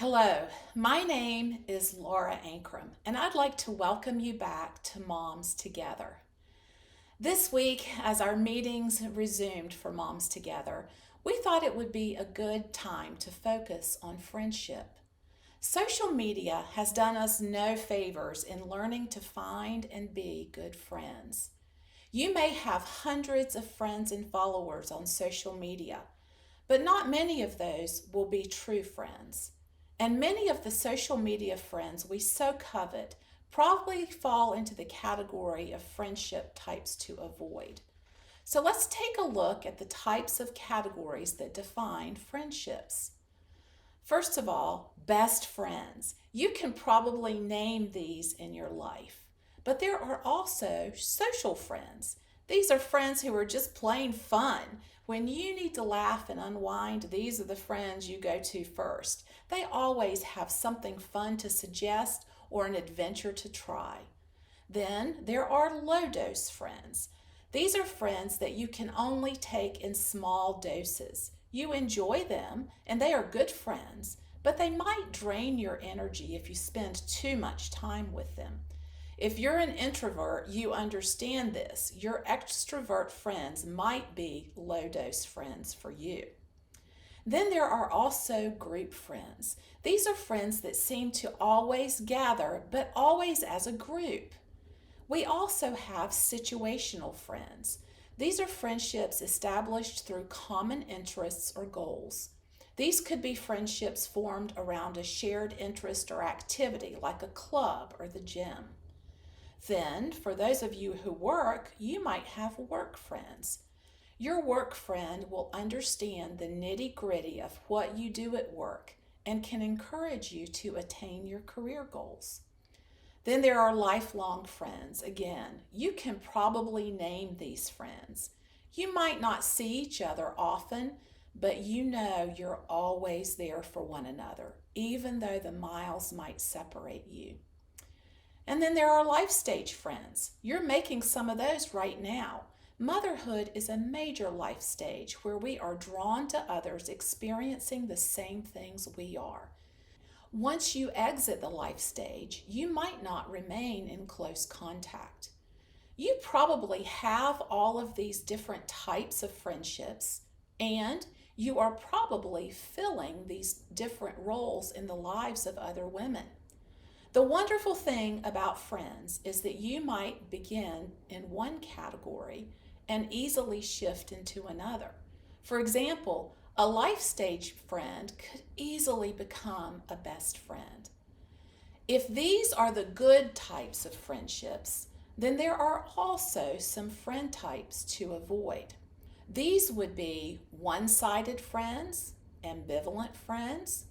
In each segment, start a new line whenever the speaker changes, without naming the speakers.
Hello, my name is Laura Ankrum, and I'd like to welcome you back to Moms Together. This week, as our meetings resumed for Moms Together, we thought it would be a good time to focus on friendship. Social media has done us no favors in learning to find and be good friends. You may have hundreds of friends and followers on social media, but not many of those will be true friends. And many of the social media friends we so covet probably fall into the category of friendship types to avoid. So let's take a look at the types of categories that define friendships. First of all, best friends. You can probably name these in your life, but there are also social friends. These are friends who are just plain fun. When you need to laugh and unwind, these are the friends you go to first. They always have something fun to suggest or an adventure to try. Then there are low dose friends. These are friends that you can only take in small doses. You enjoy them and they are good friends, but they might drain your energy if you spend too much time with them. If you're an introvert, you understand this. Your extrovert friends might be low dose friends for you. Then there are also group friends. These are friends that seem to always gather, but always as a group. We also have situational friends. These are friendships established through common interests or goals. These could be friendships formed around a shared interest or activity, like a club or the gym. Then, for those of you who work, you might have work friends. Your work friend will understand the nitty-gritty of what you do at work and can encourage you to attain your career goals. Then there are lifelong friends. Again, you can probably name these friends. You might not see each other often, but you know you're always there for one another, even though the miles might separate you. And then there are life stage friends. You're making some of those right now. Motherhood is a major life stage where we are drawn to others experiencing the same things we are. Once you exit the life stage, you might not remain in close contact. You probably have all of these different types of friendships, and you are probably filling these different roles in the lives of other women. The wonderful thing about friends is that you might begin in one category and easily shift into another. For example, a life stage friend could easily become a best friend. If these are the good types of friendships, then there are also some friend types to avoid. These would be one-sided friends, ambivalent friends,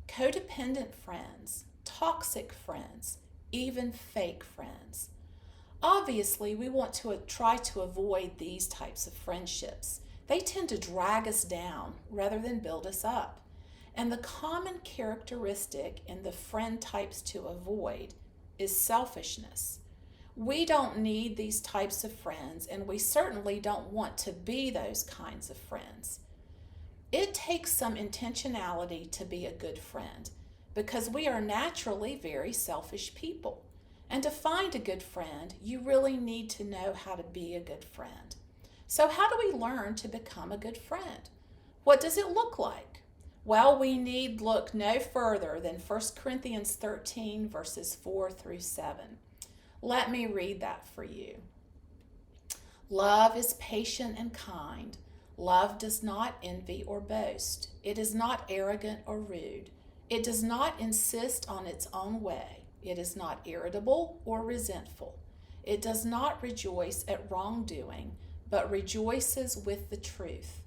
codependent friends, toxic friends, even fake friends. Obviously, we want to try to avoid these types of friendships. They tend to drag us down rather than build us up. And the common characteristic in the friend types to avoid is selfishness. We don't need these types of friends, and we certainly don't want to be those kinds of friends. It takes some intentionality to be a good friend because we are naturally very selfish people. And to find a good friend, you really need to know how to be a good friend. So, how do we learn to become a good friend? What does it look like? Well, we need look no further than 1 Corinthians 13, verses 4 through 7. Let me read that for you. Love is patient and kind. Love does not envy or boast. It is not arrogant or rude. It does not insist on its own way. It is not irritable or resentful. It does not rejoice at wrongdoing, but rejoices with the truth.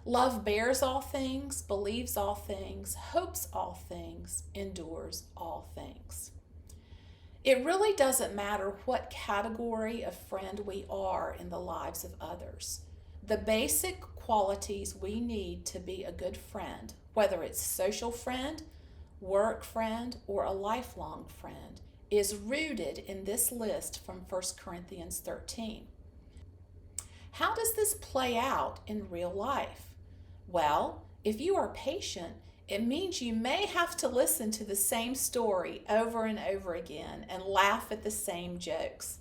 Love bears all things, believes all things, hopes all things, endures all things. It really doesn't matter what category of friend we are in the lives of others. The basic qualities we need to be a good friend, whether it's social friend, work friend, or a lifelong friend, is rooted in this list from 1 Corinthians 13. How does this play out in real life? Well, if you are patient, It means you may have to listen to the same story over and over again and laugh at the same jokes.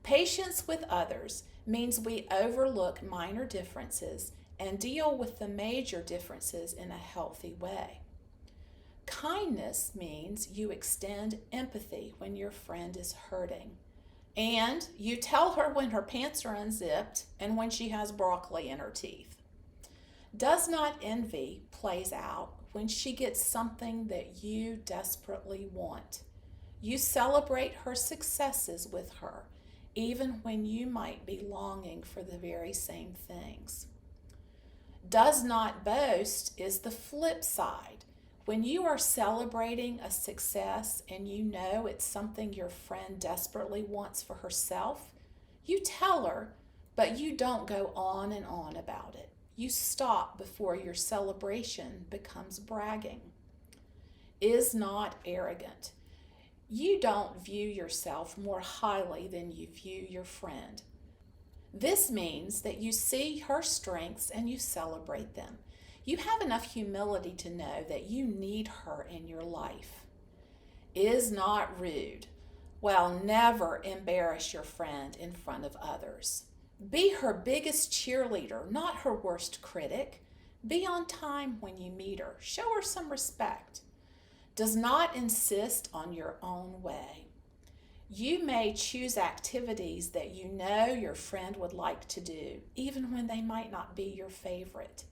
Patience with others means we overlook minor differences and deal with the major differences in a healthy way. Kindness means you extend empathy when your friend is hurting. And you tell her when her pants are unzipped and when she has broccoli in her teeth. Does not envy plays out when she gets something that you desperately want. You celebrate her successes with her, even when you might be longing for the very same things. Does not boast is the flip side. When you are celebrating a success and you know it's something your friend desperately wants for herself, you tell her, but you don't go on and on about it. You stop before your celebration becomes bragging. Is not arrogant. You don't view yourself more highly than you view your friend. This means that you see her strengths and you celebrate them. You have enough humility to know that you need her in your life. Is not rude. Well, never embarrass your friend in front of others. Be her biggest cheerleader, not her worst critic. Be on time when you meet her. Show her some respect. Does not insist on your own way. You may choose activities that you know your friend would like to do, even when they might not be your favorite.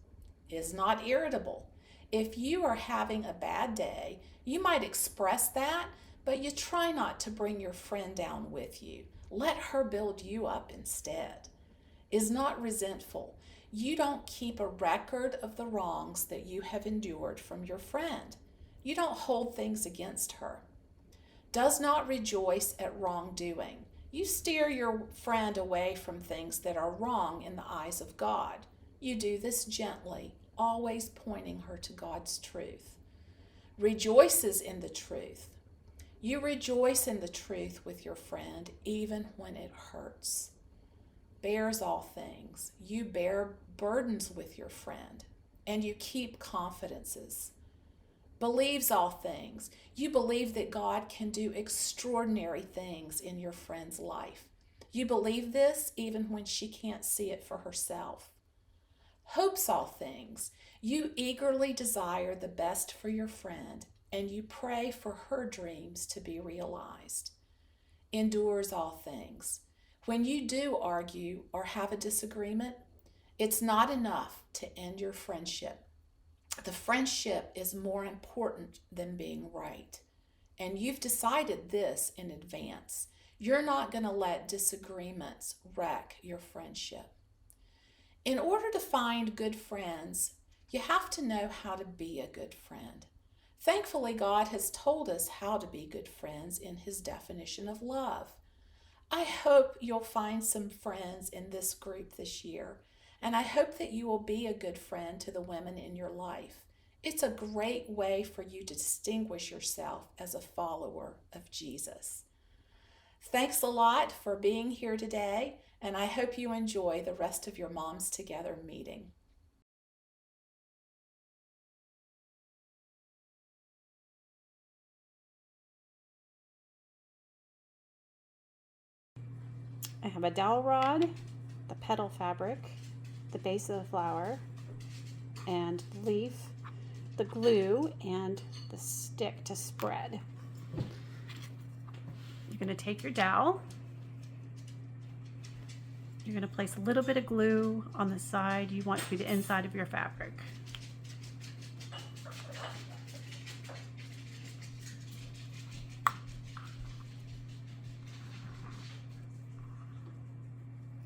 Is not irritable. If you are having a bad day, you might express that, but you try not to bring your friend down with you. Let her build you up instead. Is not resentful. You don't keep a record of the wrongs that you have endured from your friend. You don't hold things against her. Does not rejoice at wrongdoing. You steer your friend away from things that are wrong in the eyes of God. You do this gently, always pointing her to God's truth. Rejoices in the truth. You rejoice in the truth with your friend, even when it hurts. Bears all things. You bear burdens with your friend, and you keep confidences. Believes all things. You believe that God can do extraordinary things in your friend's life. You believe this even when she can't see it for herself. Hopes all things. You eagerly desire the best for your friend, and you pray for her dreams to be realized. Endures all things. When you do argue or have a disagreement, it's not enough to end your friendship. The friendship is more important than being right. And you've decided this in advance. You're not going to let disagreements wreck your friendship. In order to find good friends, you have to know how to be a good friend. Thankfully, God has told us how to be good friends in His definition of love. I hope you'll find some friends in this group this year, and I hope that you will be a good friend to the women in your life. It's a great way for you to distinguish yourself as a follower of Jesus. Thanks a lot for being here today, and I hope you enjoy the rest of your Moms Together meeting.
I have a dowel rod, the petal fabric, the base of the flower, and the leaf, the glue, and the stick to spread. You're going to take your dowel. You're going to place a little bit of glue on the side you want to be the inside of your fabric.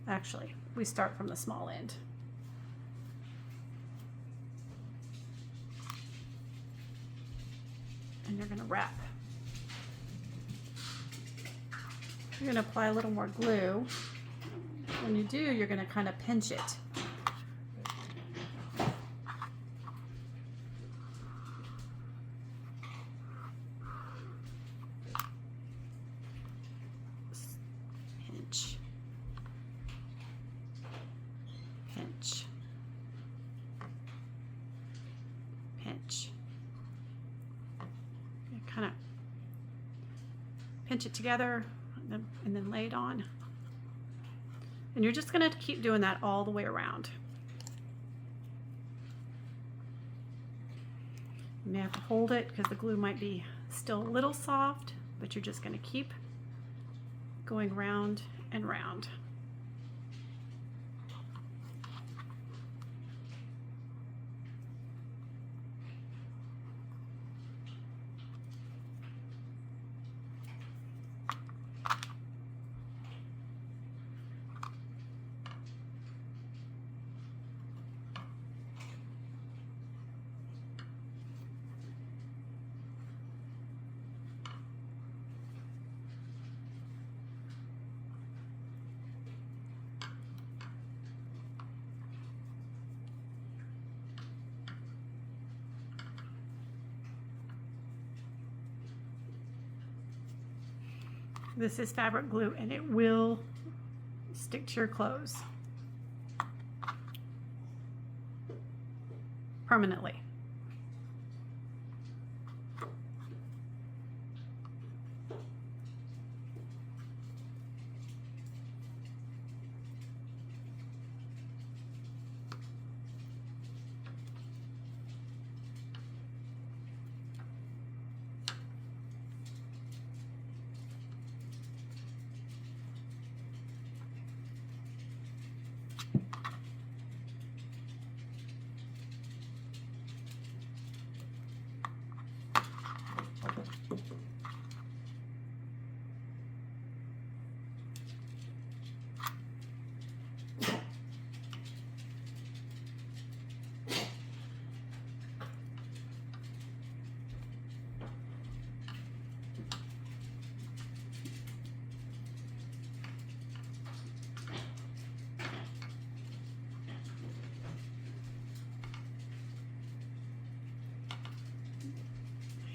Actually, we start from the small end. And you're going to wrap. You're going to apply a little more glue. When you do, you're going to kind of pinch it. Pinch. Pinch. Pinch. pinch it together, and then lay it on. And you're just gonna keep doing that all the way around. You may have to hold it because the glue might be still a little soft, but you're just gonna keep going round and round. This is fabric glue and it will stick to your clothes permanently.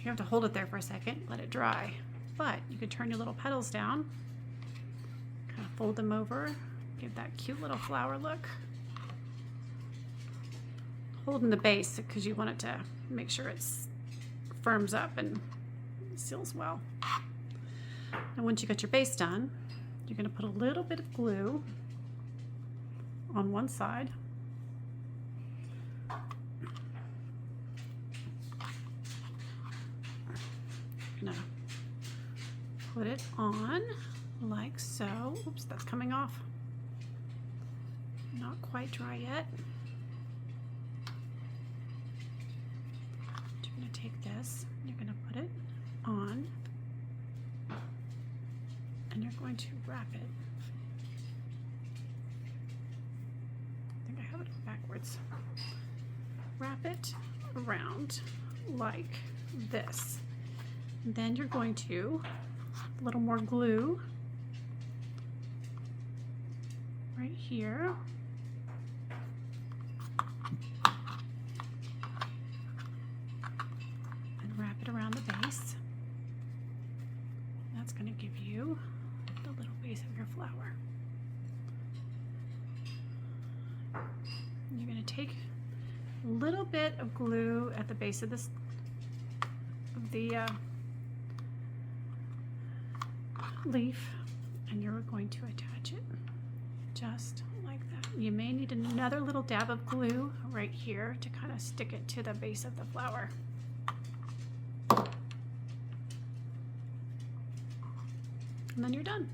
You have to hold it there for a second, let it dry. But you can turn your little petals down, kind of fold them over, give that cute little flower look. Holding the base because you want it to make sure it firms up and seals well. And once you got your base done, you're going to put a little bit of glue on one side. Gonna put it on like so. Oops, that's coming off. Not quite dry yet. You're gonna take this, you're gonna put it on, and you're going to wrap it. I think I have it backwards. Wrap it around like this. Then you're going to a little more glue right here. And wrap it around the base. That's going to give you the little base of your flower. You're going to take a little bit of glue at the base of this leaf, and you're going to attach it just like that. You may need another little dab of glue right here to kind of stick it to the base of the flower. And then you're done.